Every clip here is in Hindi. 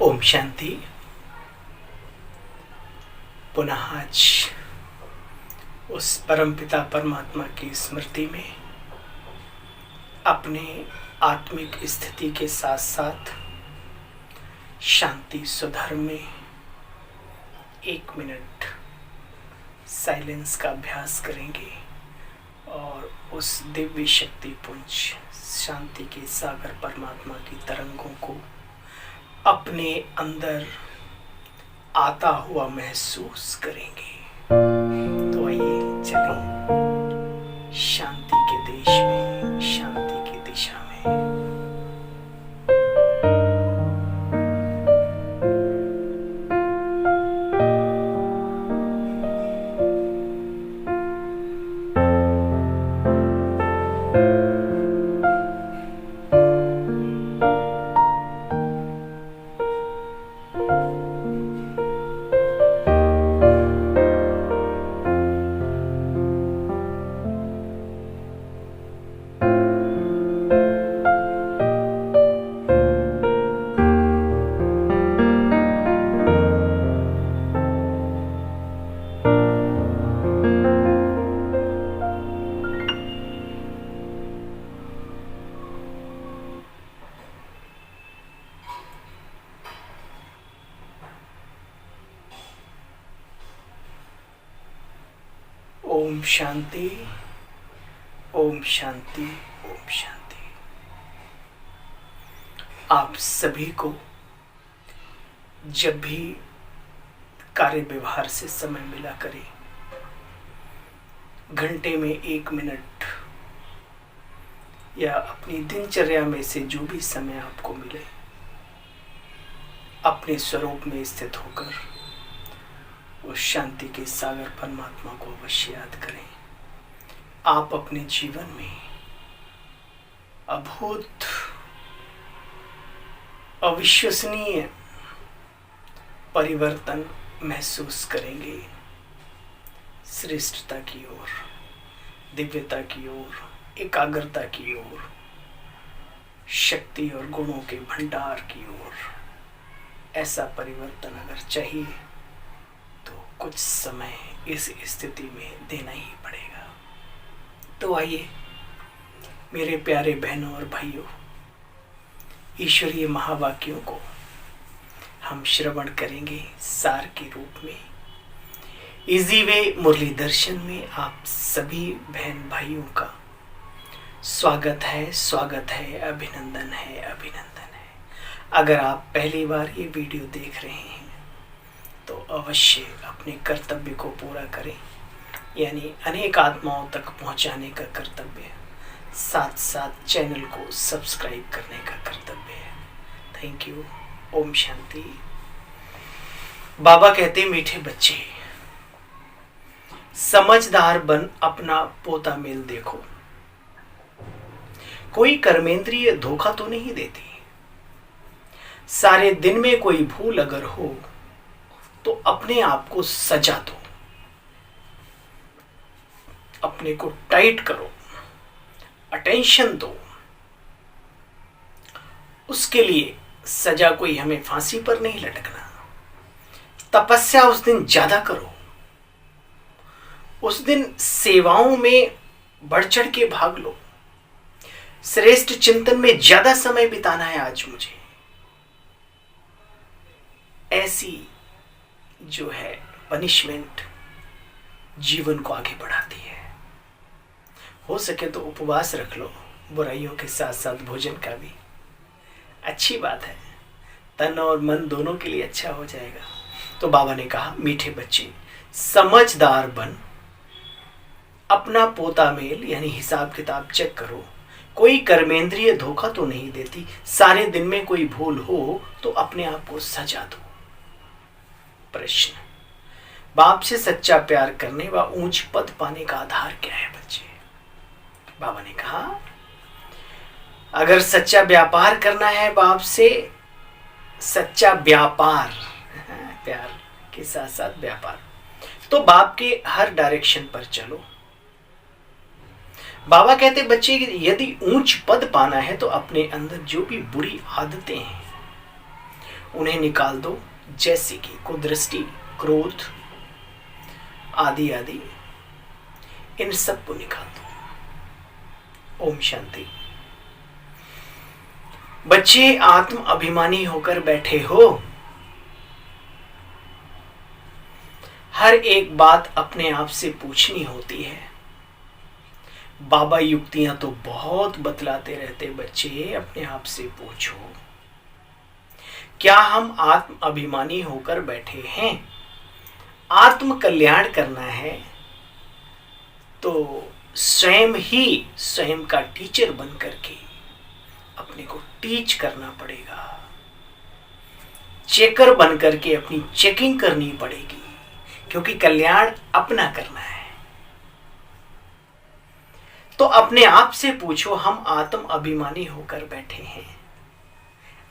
ओम शांति। पुनः आज उस परमपिता परमात्मा की स्मृति में अपने आत्मिक स्थिति के साथ साथ शांति सुधर्म में 1 मिनट साइलेंस का अभ्यास करेंगे और उस दिव्य शक्ति पुंज शांति के सागर परमात्मा की तरंगों को अपने अंदर आता हुआ महसूस करेंगे। तो आइए चलें शांति के देश में, शांति की दिशा में। ओम शांति, ओम शांति, ओम शांति। आप सभी को जब भी कार्य व्यवहार से समय मिला करे, घंटे में 1 मिनट या अपनी दिनचर्या में से जो भी समय आपको मिले, अपने स्वरूप में स्थित होकर उस शांति के सागर परमात्मा को अवश्य याद करें। आप अपने जीवन में अद्भुत अविश्वसनीय परिवर्तन महसूस करेंगे। श्रेष्ठता की ओर, दिव्यता की ओर, एकाग्रता की ओर, शक्ति और गुणों के भंडार की ओर। ऐसा परिवर्तन अगर चाहिए तो कुछ समय इस स्थिति में देना ही पड़ेगा। तो आइए मेरे प्यारे बहनों और भाइयों, ईश्वरीय महावाक्यों को हम श्रवण करेंगे सार के रूप में। इजी वे मुरली दर्शन में आप सभी बहन भाइयों का स्वागत है, स्वागत है, अभिनंदन है, अभिनंदन है। अगर आप पहली बार ये वीडियो देख रहे हैं तो अवश्य अपने कर्तव्य को पूरा करें, यानी अनेक आत्माओं तक पहुंचाने का कर्तव्य, साथ साथ चैनल को सब्सक्राइब करने का कर्तव्य है। Thank you. ओम शांति। बाबा कहते, मीठे बच्चे समझदार बन अपना पोता मेल देखो, कोई कर्मेंद्रिय धोखा तो नहीं देती। सारे दिन में कोई भूल अगर हो तो अपने आप को सजा दो, अपने को टाइट करो, अटेंशन दो। उसके लिए सजा कोई हमें फांसी पर नहीं लटकना। तपस्या उस दिन ज्यादा करो, उस दिन सेवाओं में बढ़ चढ़ के भाग लो। श्रेष्ठ चिंतन में ज्यादा समय बिताना है आज मुझे। ऐसी जो है पनिशमेंट जीवन को आगे बढ़ाती है। हो सके तो उपवास रख लो, बुराइयों के साथ साथ भोजन का भी। अच्छी बात है, तन और मन दोनों के लिए अच्छा हो जाएगा। तो बाबा ने कहा, मीठे बच्चे समझदार बन अपना पोता मेल, यानी हिसाब किताब चेक करो, कोई कर्मेंद्रिय धोखा तो नहीं देती। सारे दिन में कोई भूल हो तो अपने आप को सजा दो। प्रश्न, बाप से सच्चा प्यार करने व ऊंच पद पाने का आधार क्या है बच्चे? बाबा ने कहा, अगर सच्चा व्यापार करना है बाप से, सच्चा व्यापार, प्यार के साथ साथ व्यापार, तो बाप के हर डायरेक्शन पर चलो। बाबा कहते बच्चे यदि ऊंच पद पाना है तो अपने अंदर जो भी बुरी आदतें हैं उन्हें निकाल दो, जैसे कि कुदृष्टि, क्रोध आदि आदि, इन सब को निकाल दो। ओम शांति। बच्चे आत्म अभिमानी होकर बैठे हो, हर एक बात अपने आप से पूछनी होती है। बाबा युक्तियां तो बहुत बतलाते रहते, बच्चे अपने आप से पूछो, क्या हम आत्म अभिमानी होकर बैठे हैं? आत्म कल्याण करना है तो स्वयं ही स्वयं का टीचर बन करके अपने को टीच करना पड़ेगा। चेकर बन करके अपनी चेकिंग करनी पड़ेगी, क्योंकि कल्याण अपना करना है। तो अपने आप से पूछो, हम आत्म अभिमानी होकर बैठे हैं?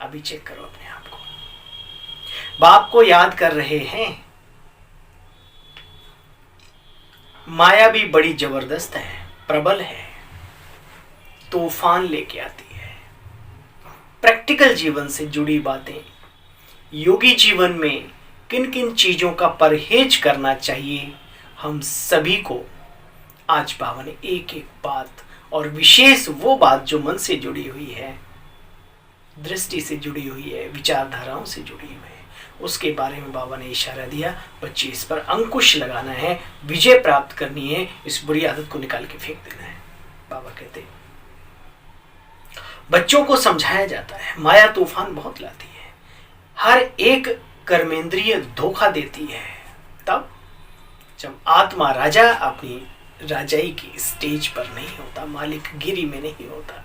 अभी चेक करो अपने आप को। बाप को याद कर रहे हैं? माया भी बड़ी जबरदस्त है, प्रबल है, तूफान लेके आती है। प्रैक्टिकल जीवन से जुड़ी बातें, योगी जीवन में किन किन चीजों का परहेज करना चाहिए, हम सभी को आज बाबा ने एक एक बात, और विशेष वो बात जो मन से जुड़ी हुई है, दृष्टि से जुड़ी हुई है, विचारधाराओं से जुड़ी हुई है, उसके बारे में बाबा ने इशारा दिया। बच्चे इस पर अंकुश लगाना है, विजय प्राप्त करनी है, इस बुरी आदत को निकाल के फेंक देना है। बाबा कहते बच्चों को समझाया जाता है, माया तूफान बहुत लाती है, हर एक कर्मेंद्रिय धोखा देती है। तब जब आत्मा राजा अपनी राजाई की स्टेज पर नहीं होता, मालिक गिरी में नहीं होता।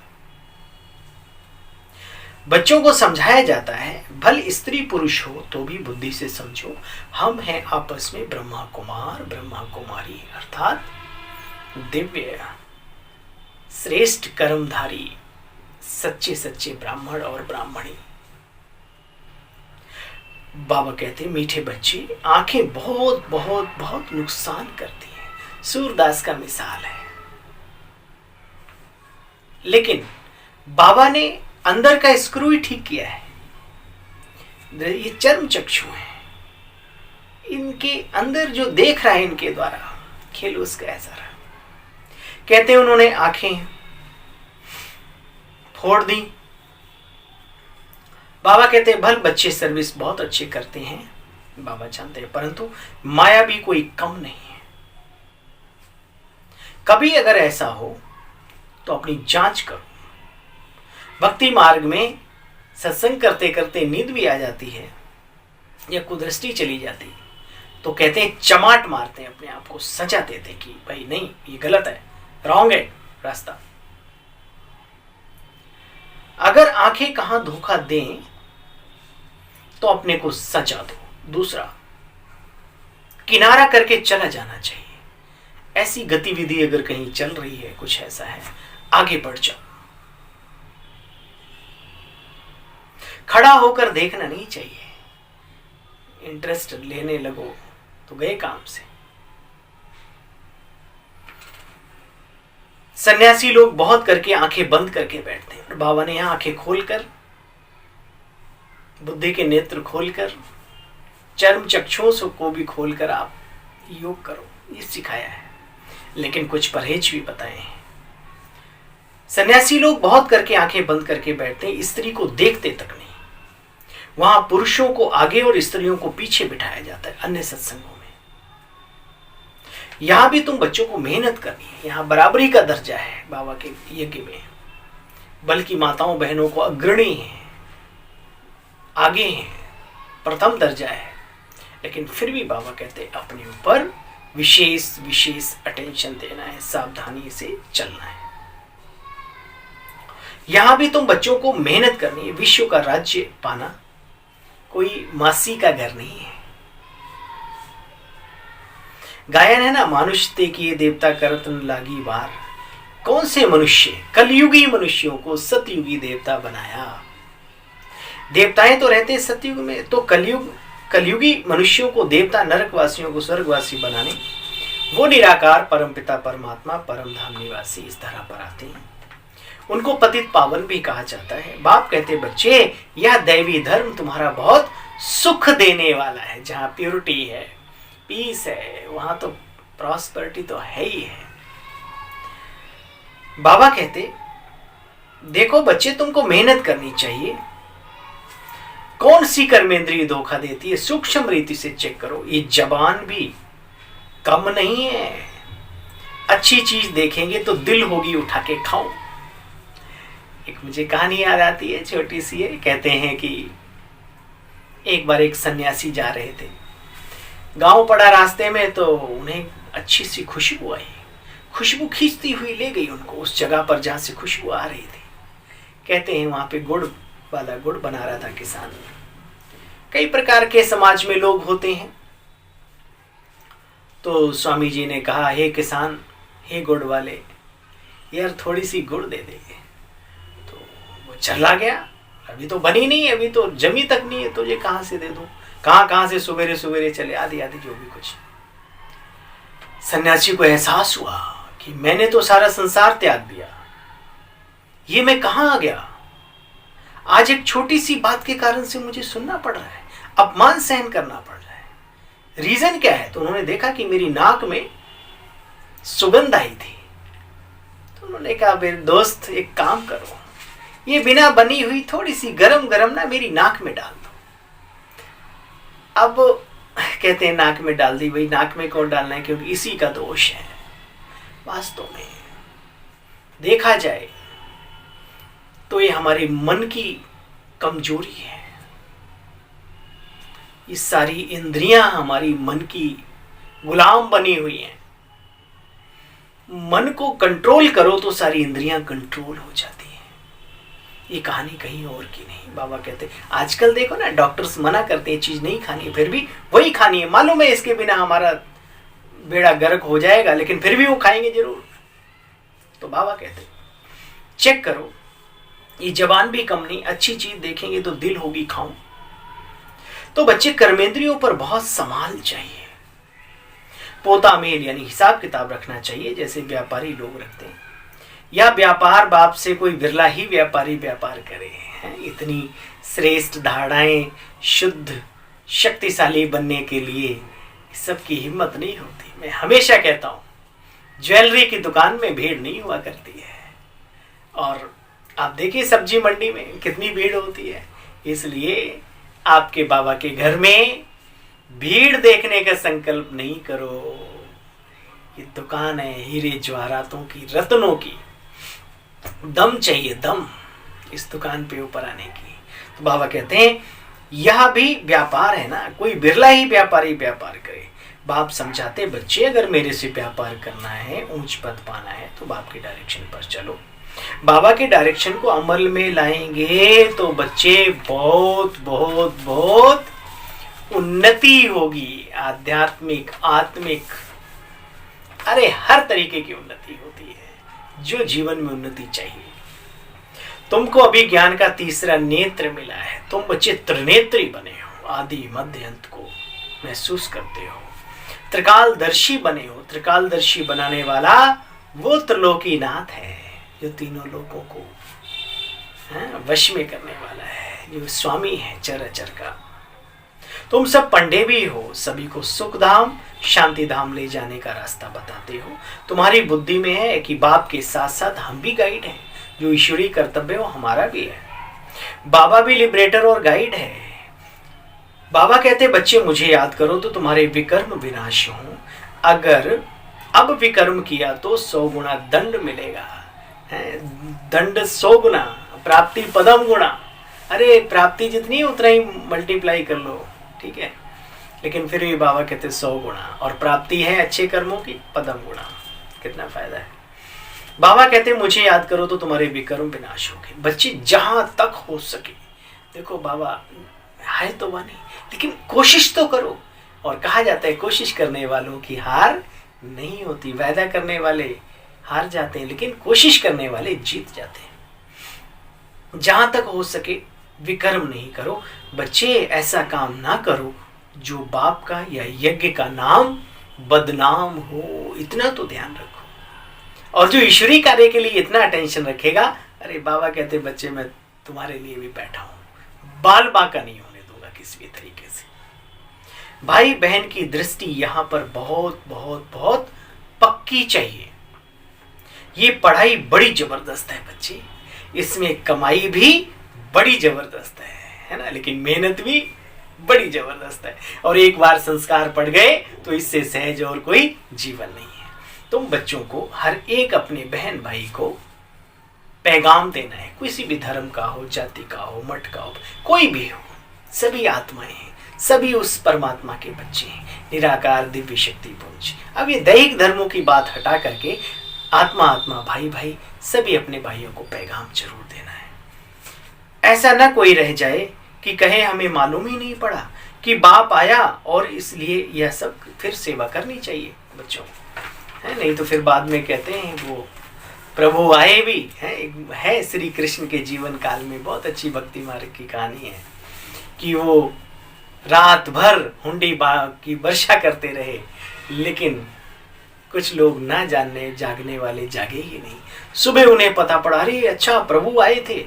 बच्चों को समझाया जाता है, भल स्त्री पुरुष हो तो भी बुद्धि से समझो, हम हैं आपस में ब्रह्मा कुमार ब्रह्मा कुमारी, अर्थात दिव्य श्रेष्ठ कर्मधारी सच्चे सच्चे ब्राह्मण और ब्राह्मणी। बाबा कहते मीठे बच्चे, आंखें बहुत बहुत बहुत नुकसान करती हैं। सूरदास का मिसाल है, लेकिन बाबा ने अंदर का स्क्रू ही ठीक किया है। ये चर्म चक्षु है, इनके अंदर जो देख रहा है इनके द्वारा, खेल उसका ऐसा रहा। कहते हैं उन्होंने आंखें फोड़ दी। बाबा कहते हैं भल बच्चे सर्विस बहुत अच्छे करते हैं, बाबा जानते हैं, परंतु माया भी कोई कम नहीं है। कभी अगर ऐसा हो तो अपनी जांच करो। भक्ति मार्ग में सत्संग करते करते नींद भी आ जाती है या कुदृष्टि चली जाती, तो कहते हैं चमाट मारते हैं, अपने आप को सजा देते कि भाई नहीं, ये गलत है, रॉन्ग है रास्ता। अगर आंखें कहां धोखा दें तो अपने को सजा दो। दूसरा, किनारा करके चला जाना चाहिए। ऐसी गतिविधि अगर कहीं चल रही है, कुछ ऐसा है, आगे बढ़ जाओ। खड़ा होकर देखना नहीं चाहिए। इंटरेस्ट लेने लगो तो गए काम से। सन्यासी लोग बहुत करके आंखें बंद करके बैठते हैं, बाबा ने यहां आंखें खोलकर, बुद्धि के नेत्र खोलकर, चर्म चक्षुओं को भी खोलकर आप योग करो, ये सिखाया है। लेकिन कुछ परहेज भी बताए हैं। सन्यासी लोग बहुत करके आंखें बंद करके बैठते हैं, स्त्री को देखते तक नहीं। वहां पुरुषों को आगे और स्त्रियों को पीछे बिठाया जाता है अन्य सत्संगों में। यहां भी तुम बच्चों को मेहनत करनी है। यहां बराबरी का दर्जा है बाबा के यज्ञ में, बल्कि माताओं बहनों को अग्रणी है, आगे हैं, प्रथम दर्जा है। लेकिन फिर भी बाबा कहते हैं अपने ऊपर विशेष विशेष अटेंशन देना है, सावधानी से चलना है। यहां भी तुम बच्चों को मेहनत करनी है। विश्व का राज्य पाना कोई मासी का घर नहीं है। गायन है ना, मानुष्य किए देवता करत न लागी वार। कौन से मनुष्य, कलयुगी मनुष्यों को सतयुगी देवता बनाया। देवताएं तो रहते हैं सतयुग में, तो कलयुगी मनुष्यों को देवता, नरकवासियों को स्वर्गवासी बनाने वो निराकार परमपिता परमात्मा परम धाम निवासी इस धरा पर आते हैं। उनको पतित पावन भी कहा जाता है। बाप कहते बच्चे यह दैवी धर्म तुम्हारा बहुत सुख देने वाला है। जहां प्योरिटी है, पीस है, वहां तो प्रॉस्पेरिटी तो है ही है। बाबा कहते देखो बच्चे तुमको मेहनत करनी चाहिए। कौन सी कर्मेंद्रिय धोखा देती है, सूक्ष्म रीति से चेक करो। ये जबान भी कम नहीं है। अच्छी चीज देखेंगे तो दिल होगी उठा के खाओ। एक मुझे कहानी याद आती है, छोटी सी है। कहते हैं कि एक बार एक सन्यासी जा रहे थे, गांव पड़ा रास्ते में, तो उन्हें अच्छी सी खुशबू आई। खुशबू खींचती हुई ले गई उनको उस जगह पर जहां से खुशबू आ रही थी। कहते हैं वहां पे गुड़ वाला गुड़ बना रहा था किसान। कई प्रकार के समाज में लोग होते हैं। तो स्वामी जी ने कहा, हे किसान, हे गुड़ वाले, यार थोड़ी सी गुड़ दे दे। तो वो चला गया, अभी तो बनी नहीं है, अभी तो जमी तक नहीं है, तुझे कहां से दे दूं। कहां से सवेरे सवेरे चले, आधी आधी जो भी कुछ। सन्यासी को एहसास हुआ कि मैंने तो सारा संसार त्याग दिया, ये मैं कहां आ गया। आज एक छोटी सी बात के कारण से मुझे सुनना पड़ रहा है, अपमान सहन करना पड़ रहा है। रीजन क्या है? तो उन्होंने देखा कि मेरी नाक में सुगंध आई थी। तो उन्होंने कहा, मेरे दोस्त एक काम करो, ये बिना बनी हुई थोड़ी सी गरम गरम ना मेरी नाक में डाल दो। अब कहते हैं नाक में डाल दी। भाई नाक में कौन डालना है, क्योंकि इसी का दोष है। वास्तव में देखा जाए तो ये हमारे मन की कमजोरी है। ये सारी इंद्रियां हमारी मन की गुलाम बनी हुई हैं। मन को कंट्रोल करो तो सारी इंद्रियां कंट्रोल हो जाती हैं। ये कहानी कहीं और की नहीं। बाबा कहते आजकल देखो ना, डॉक्टर्स मना करते हैं चीज नहीं खानी है, फिर भी वही खानी है। मालूम है इसके बिना हमारा बेड़ा गर्क हो जाएगा, लेकिन फिर भी वो खाएंगे जरूर। तो बाबा कहते चेक करो, ये जबान भी कम नहीं, अच्छी चीज देखेंगे तो दिल होगी खाऊं। तो बच्चे कर्मेंद्रियों पर बहुत संभाल चाहिए। पोता मेल यानी हिसाब किताब रखना चाहिए, जैसे व्यापारी लोग रखते हैं। या व्यापार बाप से कोई बिरला ही व्यापारी व्यापार करे हैं। इतनी श्रेष्ठ धारणाएं शुद्ध शक्तिशाली बनने के लिए सबकी हिम्मत नहीं होती। मैं हमेशा कहता हूं ज्वेलरी की दुकान में भीड़ नहीं हुआ करती है। और आप देखिए सब्जी मंडी में कितनी भीड़ होती है। इसलिए आपके बाबा के घर में भीड़ देखने का संकल्प नहीं करो। ये दुकान है हीरे जवाहरातों की, रत्नों की। दम चाहिए, दम इस दुकान पे ऊपर आने की। तो बाबा कहते हैं यह भी व्यापार है ना, कोई बिरला ही व्यापारी व्यापार करे। बाप समझाते बच्चे अगर मेरे से व्यापार करना है, ऊंच पद पाना है, तो बाप के डायरेक्शन पर चलो। बाबा के डायरेक्शन को अमल में लाएंगे तो बच्चे बहुत बहुत बहुत उन्नति होगी। आध्यात्मिक, आत्मिक, अरे हर तरीके की उन्नति होती है, जो जीवन में उन्नति चाहिए। तुमको अभी ज्ञान का तीसरा नेत्र मिला है। तुम बच्चे त्रिनेत्री बने हो, आदि मध्य अंत को महसूस करते हो। त्रिकालदर्शी बने हो। त्रिकालदर्शी बनाने वाला वो त्रिलोकीनाथ है, जो तीनों लोगों को वश में करने वाला है, जो स्वामी है चराचर का। तुम सब पंडे भी हो, सभी को सुख धाम शांति धाम ले जाने का रास्ता बताते हो। तुम्हारी बुद्धि में है कि बाप के साथ साथ हम भी गाइड हैं। जो ईश्वरीय कर्तव्य वो हमारा भी है। बाबा भी लिबरेटर और गाइड है। बाबा कहते बच्चे मुझे याद करो तो तुम्हारे विकर्म विनाश हो। अगर अब विकर्म किया तो 100 गुना दंड मिलेगा। दंड 100 गुना, प्राप्ति पदम गुना। अरे प्राप्ति जितनी उतना ही मल्टीप्लाई कर लो, ठीक है। लेकिन फिर भी बाबा कहते 100 गुना, और प्राप्ति है अच्छे कर्मों की पदम गुना। कितना फायदा है। बाबा कहते मुझे याद करो तो तुम्हारे विकर्म विनाश होंगे। बच्चे जहां तक हो सके, देखो बाबा है तो वानी, लेकिन कोशिश तो करो। और कहा जाता है कोशिश करने वालों की हार नहीं होती। वायदा करने वाले हार जाते हैं, लेकिन कोशिश करने वाले जीत जाते हैं। जहां तक हो सके विकर्म नहीं करो। बच्चे ऐसा काम ना करो जो बाप का या यज्ञ का नाम बदनाम हो। इतना तो ध्यान रखो। और जो ईश्वरीय कार्य के लिए इतना अटेंशन रखेगा, अरे बाबा कहते बच्चे मैं तुम्हारे लिए भी बैठा हूं, बाल बांका नहीं होने दूंगा किसी भी तरीके से। भाई बहन की दृष्टि यहां पर बहुत बहुत बहुत पक्की चाहिए। ये पढ़ाई बड़ी जबरदस्त है बच्चे, इसमें कमाई भी बड़ी जबरदस्त है ना, लेकिन मेहनत भी बड़ी जबरदस्त है। और एक बार संस्कार पड़ गए तो इससे सहज और कोई जीवन नहीं है। तुम बच्चों को हर एक अपने बहन भाई को पैगाम देना है, किसी भी धर्म का हो, जाति का हो, मठ का हो, कोई भी हो, सभी आत्माएं हैं, सभी उस परमात्मा के बच्चे हैं, निराकार दिव्य शक्ति पुंज। अब ये दैहिक धर्मों की बात हटा करके आत्मा आत्मा भाई भाई सभी अपने भाइयों को पैगाम जरूर देना है। ऐसा ना कोई रह जाए कि कहे हमें मालूम ही नहीं पड़ा कि बाप आया और इसलिए यह सब फिर सेवा करनी चाहिए बच्चों है। नहीं तो फिर बाद में कहते हैं वो प्रभु आए भी है श्री कृष्ण के जीवन काल में बहुत अच्छी भक्ति मार्ग की कहानी है कि वो रात भर हुंडी की वर्षा करते रहे, लेकिन कुछ लोग ना जानने जागने वाले जागे ही नहीं। सुबह उन्हें पता पड़ा अरे अच्छा प्रभु आए थे।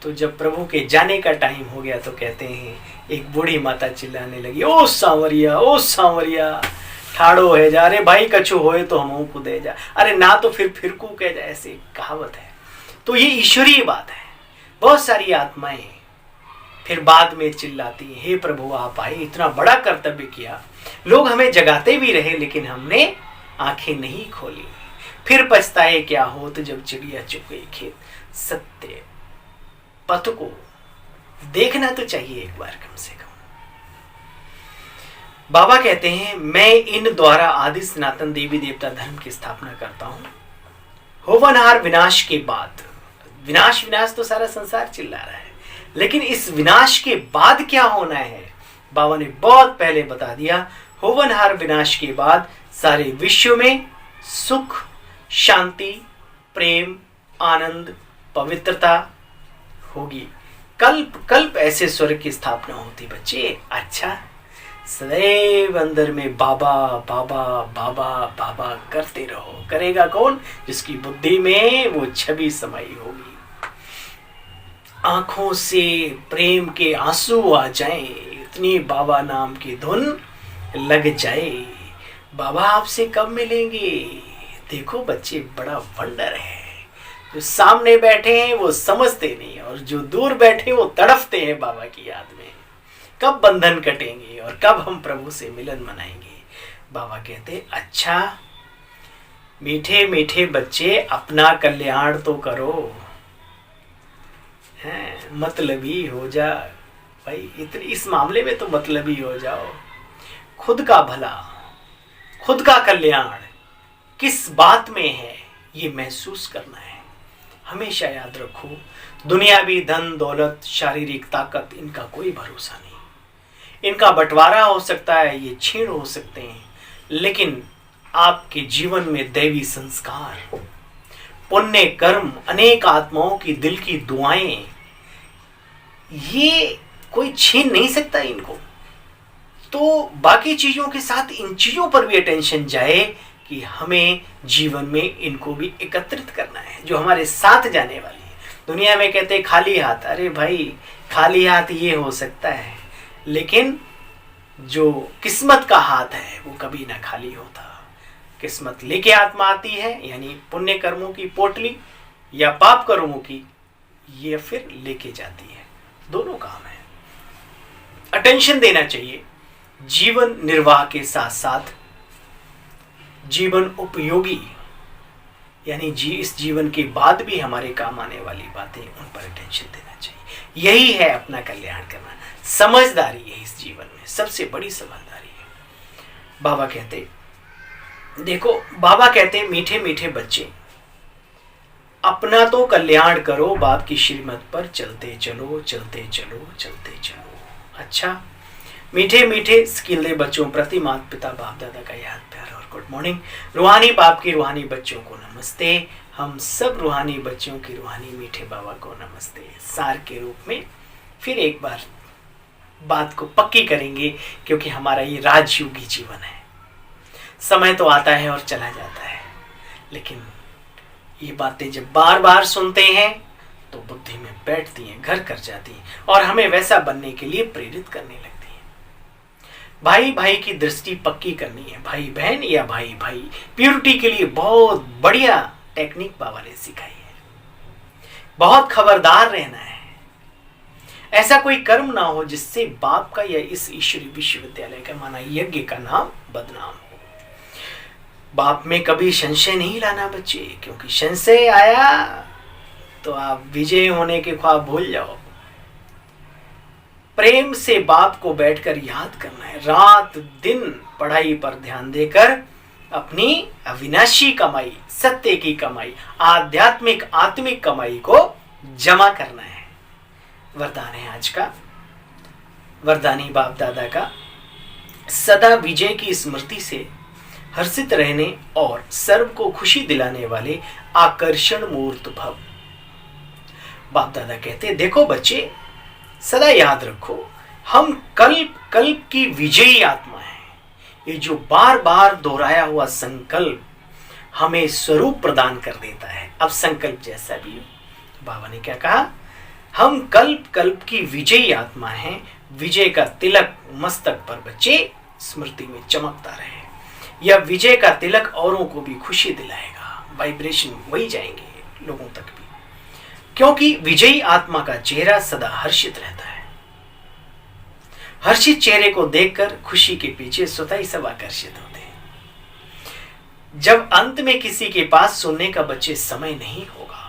तो जब प्रभु के जाने का टाइम हो गया तो कहते हैं एक बूढ़ी माता चिल्लाने लगी, ओ सांवरिया ठाड़ो है जा, अरे भाई कछु होए तो हम को दे जा, अरे ना तो फिर को कह जा, ऐसे कहावत है। तो ये ईश्वरीय बात है। बहुत सारी आत्माएं फिर बाद में चिल्लाती हैं, हे प्रभु आप आए, इतना बड़ा कर्तव्य किया, लोग हमें जगाते भी रहे लेकिन हमने आंखें नहीं खोली, फिर पछताए क्या हो तो जब चिड़िया चुग गई खेत। सत्य पथ को देखना तो चाहिए एक बार कम से कम। बाबा कहते हैं मैं इन द्वारा आदि सनातन देवी देवता धर्म की स्थापना करता हूं। होवनहार विनाश के बाद, विनाश विनाश तो सारा संसार चिल्ला रहा है, लेकिन इस विनाश के बाद क्या होना है बाबा ने बहुत पहले बता दिया। होवनहार विनाश के बाद सारे विश्व में सुख, शांति, प्रेम, आनंद, पवित्रता होगी। कल्प कल्प ऐसे स्वर्ग की स्थापना होती बच्चे। अच्छा सदैव अंदर में बाबा बाबा बाबा बाबा करते रहो। करेगा कौन? जिसकी बुद्धि में वो छवि समाई होगी, आंखों से प्रेम के आंसू आ जाएं, इतनी बाबा नाम की धुन लग जाए। बाबा आपसे कब मिलेंगे? देखो बच्चे बड़ा वंडर है। जो सामने बैठे हैं वो समझते नहीं, और जो दूर बैठे वो तड़फते हैं बाबा की याद में। कब बंधन कटेंगे और कब हम प्रभु से मिलन मनाएंगे? बाबा कहते अच्छा मीठे मीठे बच्चे अपना कल्याण तो करो, हैं मतलबी हो जा भाई। इतने इस मामले में तो मतलबी हो जाओ। खुद का भला, खुद का कल्याण किस बात में है ये महसूस करना है। हमेशा याद रखो दुनियावी धन दौलत शारीरिक ताकत इनका कोई भरोसा नहीं। इनका बंटवारा हो सकता है, ये छीण हो सकते हैं, लेकिन आपके जीवन में दैवी संस्कार, पुण्य कर्म, अनेक आत्माओं की दिल की दुआएं, ये कोई छीन नहीं सकता इनको। तो बाकी चीजों के साथ इन चीजों पर भी अटेंशन जाए कि हमें जीवन में इनको भी एकत्रित करना है, जो हमारे साथ जाने वाली है। दुनिया में कहते हैं खाली हाथ, अरे भाई खाली हाथ ये हो सकता है, लेकिन जो किस्मत का हाथ है वो कभी ना खाली होता। किस्मत लेके आत्मा आती है, यानी पुण्य कर्मों की पोटली या पाप कर्मों की, ये फिर लेके जाती है। दोनों काम है। अटेंशन देना चाहिए। जीवन निर्वाह के साथ साथ जीवन उपयोगी, यानी इस जीवन के बाद भी हमारे काम आने वाली बातें, उन पर अटेंशन देना चाहिए। यही है अपना कल्याण करना। समझदारी है इस जीवन में, सबसे बड़ी समझदारी है। बाबा कहते देखो, बाबा कहते मीठे मीठे बच्चे अपना तो कल्याण करो, बाप की श्रीमत पर चलते चलो चलते चलो चलते चलो। अच्छा मीठे मीठे स्किल दे बच्चों प्रति माता पिता बाप दादा का याद प्यार और गुड मॉर्निंग। रूहानी बाप की रूहानी बच्चों को नमस्ते। हम सब रूहानी बच्चों की रूहानी मीठे बाबा को नमस्ते। सार के रूप में फिर एक बार बात को पक्की करेंगे, क्योंकि हमारा ये राजयुगी जीवन है। समय तो आता है और चला जाता है, लेकिन ये बातें जब बार बार सुनते हैं तो बुद्धि में बैठती हैं, घर कर जाती हैं और हमें वैसा बनने के लिए प्रेरित करने लगती हैं। भाई भाई की दृष्टि पक्की करनी है, भाई बहन या भाई भाई, प्योरिटी के लिए बहुत बढ़िया टेक्निक बाबा ने सिखाई है। बहुत खबरदार रहना है, ऐसा कोई कर्म ना हो जिससे बाप का या इस ईश्वरीय विश्वविद्यालय का माना यज्ञ का नाम बदनाम हो। बाप में कभी संशय नहीं लाना बच्चे, क्योंकि संशय आया तो आप विजय होने के ख्वाब भूल जाओ। प्रेम से बाप को बैठकर याद करना है, रात दिन पढ़ाई पर ध्यान देकर अपनी अविनाशी कमाई, सत्य की कमाई, आध्यात्मिक आत्मिक कमाई को जमा करना है। वरदान है आज का, वरदानी बाप दादा का, सदा विजय की स्मृति से हर्षित रहने और सर्व को खुशी दिलाने वाले आकर्षण मूर्त भव। बाप दादा कहते, देखो बच्चे, सदा याद रखो, हम कल्प कल्प की विजयी आत्मा है। ये जो बार बार दोहराया हुआ संकल्प हमें स्वरूप प्रदान कर देता है। अब संकल्प जैसा भी हो, बाबा ने क्या कहा, हम कल्प कल्प की विजयी आत्मा हैं। विजय का तिलक मस्तक पर बच्चे स्मृति में चमकता रहे। यह विजय का तिलक औरों को भी खुशी दिलाएगा, वाइब्रेशन वही जाएंगे लोगों तक भी, क्योंकि विजयी आत्मा का चेहरा सदा हर्षित रहता है। हर्षित चेहरे को देखकर खुशी के पीछे स्वतः ही सब आकर्षित होते हैं। जब अंत में किसी के पास सुनने का बच्चे समय नहीं होगा,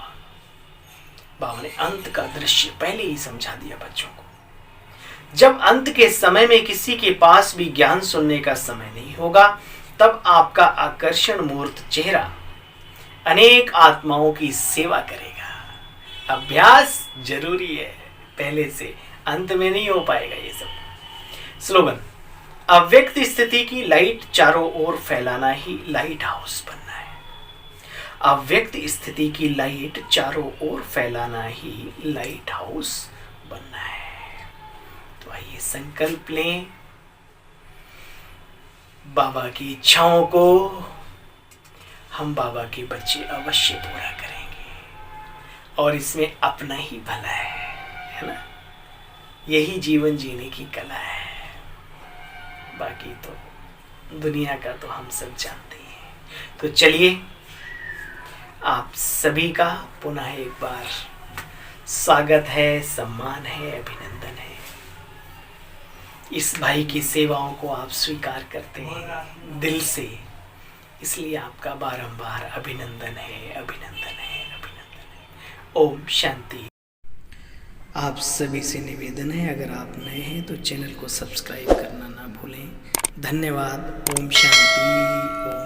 बाबा ने अंत का दृश्य पहले ही समझा दिया बच्चों को। जब अंत के समय में किसी के पास भी ज्ञान सुनने का समय नहीं होगा, तब आपका आकर्षण मूर्त चेहरा अनेक आत्माओं की सेवा करेगा। अभ्यास जरूरी है, पहले से अंत में नहीं हो पाएगा ये सब। स्लोगन, अव्यक्त स्थिति की लाइट चारों ओर फैलाना ही लाइट हाउस बनना है। अव्यक्त स्थिति की लाइट चारों ओर फैलाना ही लाइट हाउस बनना है। तो आइए संकल्प लें, बाबा की इच्छाओं को हम बाबा के बच्चे अवश्य पूरा करेंगे और इसमें अपना ही भला है ना? यही जीवन जीने की कला है। बाकी तो दुनिया का तो हम सब जानते हैं। तो चलिए, आप सभी का पुनः एक बार स्वागत है, सम्मान है, अभिनंदन है। इस भाई की सेवाओं को आप स्वीकार करते हैं दिल से, इसलिए आपका बारंबार अभिनंदन है, अभिनंदन है, अभिनंदन है। ओम शांति। आप सभी से निवेदन है, अगर आप नए हैं तो चैनल को सब्सक्राइब करना ना भूलें। धन्यवाद। ओम शांति। ओम